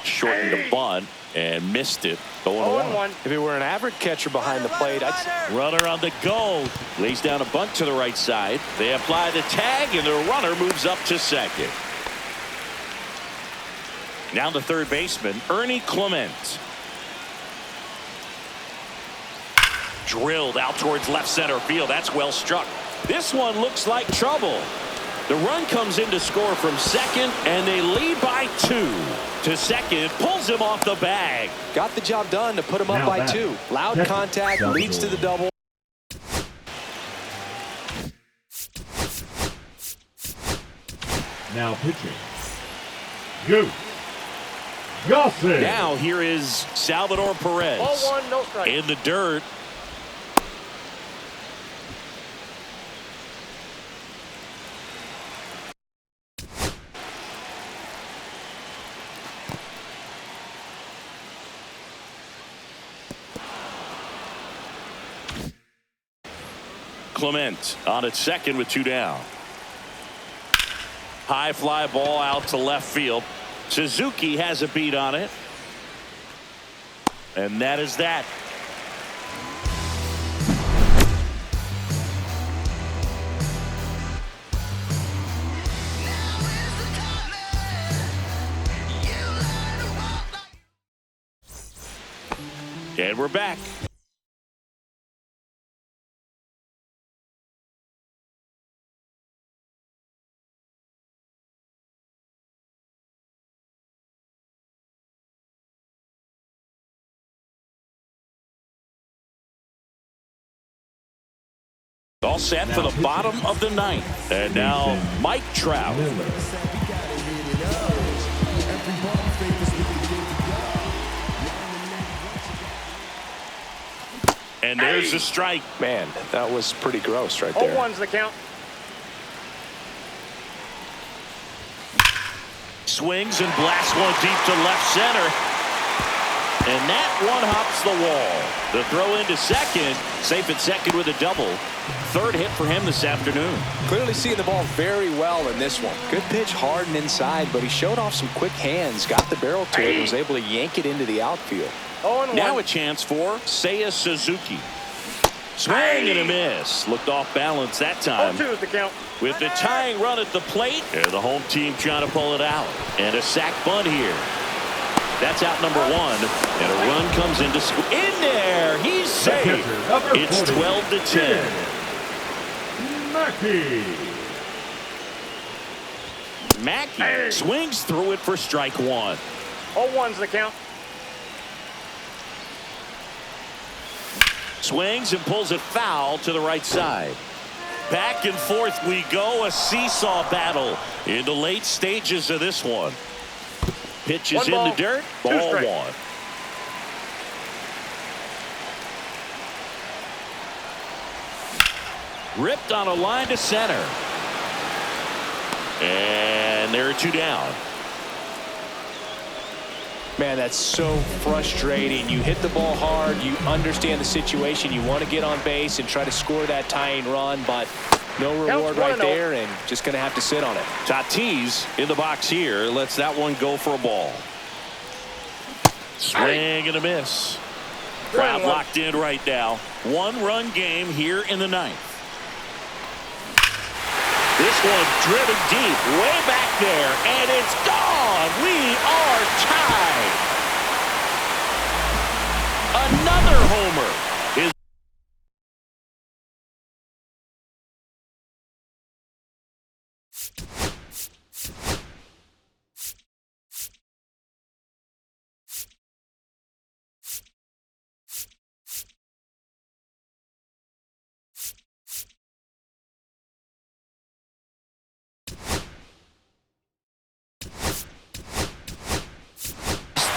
Speaker 2: Shortened the bunt and missed it. 0-1.
Speaker 1: If he were an average catcher behind the plate, I'd
Speaker 2: Runner on the go. Lays down a bunt to the right side. They apply the tag, and the runner moves up to second. Now the third baseman, Ernie Clement. Drilled out towards left center field. That's well struck. This one looks like trouble. The run comes in to score from second, and they lead by 2. To second, pulls him off the bag.
Speaker 1: got the job done to put him up
Speaker 4: Now
Speaker 1: by
Speaker 4: back.
Speaker 1: 2. Loud
Speaker 4: Second
Speaker 1: contact
Speaker 4: double.
Speaker 1: leads to the double.
Speaker 4: Now pitching. Go. Gossett.
Speaker 2: Now here is Salvador Perez.
Speaker 3: Ball one, no strike.
Speaker 2: In the dirt. Clement on at second with 2 down. High fly ball out to left field. Suzuki has a beat on it. And that is that. And we're back. All set for the bottom of the ninth. And now Mike Trout. And there's a strike.
Speaker 1: Man, that was pretty gross right there.
Speaker 3: 0-1's the count.
Speaker 2: Swings and blasts one deep to left center. And that one hops the wall. The throw into second. Safe at second with a double. Third hit for him this afternoon.
Speaker 1: Clearly seeing the ball very well in this one. Good pitch, hard and inside, but he showed off some quick hands, got the barrel to it, and was able to yank it into the outfield.
Speaker 3: 0-1.
Speaker 2: Now a chance for Seiya Suzuki. Swing and a miss. Looked off balance that time.
Speaker 3: 0-2 is the count.
Speaker 2: With the tying run at the plate, and the home team trying to pull it out. And a sac bunt here. That's out number 1. And a run comes into in there. He's safe. It's 12-10. Mackey swings through it for strike 1.
Speaker 3: 0-1's the count.
Speaker 2: Swings and pulls it foul to the right side. Back and forth we go. A seesaw battle in the late stages of this one. Pitches in the dirt. Ball 1. Ripped on a line to center. And there are 2 down.
Speaker 1: Man, that's so frustrating. You hit the ball hard. You understand the situation. You want to get on base and try to score that tying run, but no reward right there, and just going to have to sit on it.
Speaker 2: Tatis in the box here. Lets that one go for a ball. Swing and a miss. Crowd locked in right now. 1-run game here in the 9th. This one driven deep, way back there, and it's gone. We are tied. Another homer is.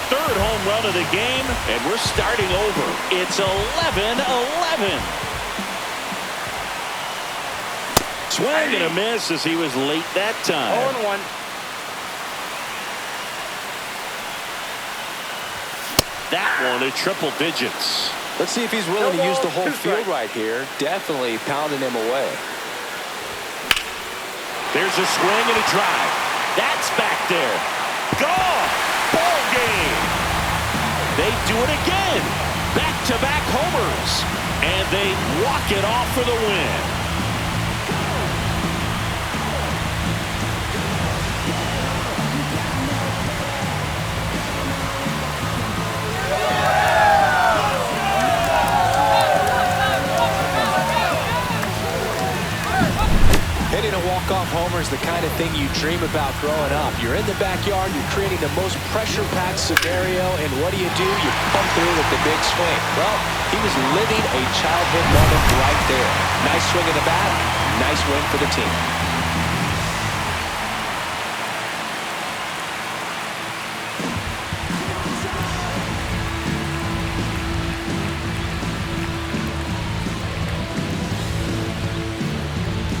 Speaker 2: Third home run of the game, and we're starting over. It's 11-11. Swing and a miss as he was late that time.
Speaker 3: 0-1.
Speaker 2: That one at triple digits.
Speaker 1: Let's see if he's willing to use the whole field right here. Definitely pounding him away.
Speaker 2: There's a swing and a drive. That's back there. Gone. Ball game. They do it again. Back-to-back homers. And they walk it off for the win.
Speaker 1: Hitting a walk-off homer is the kind of thing you dream about growing up. You're in the backyard, you're creating the most pressure-packed scenario, and what do? You pump through with the big swing. Well, he was living a childhood moment right there. Nice swing of the bat, nice win for the team.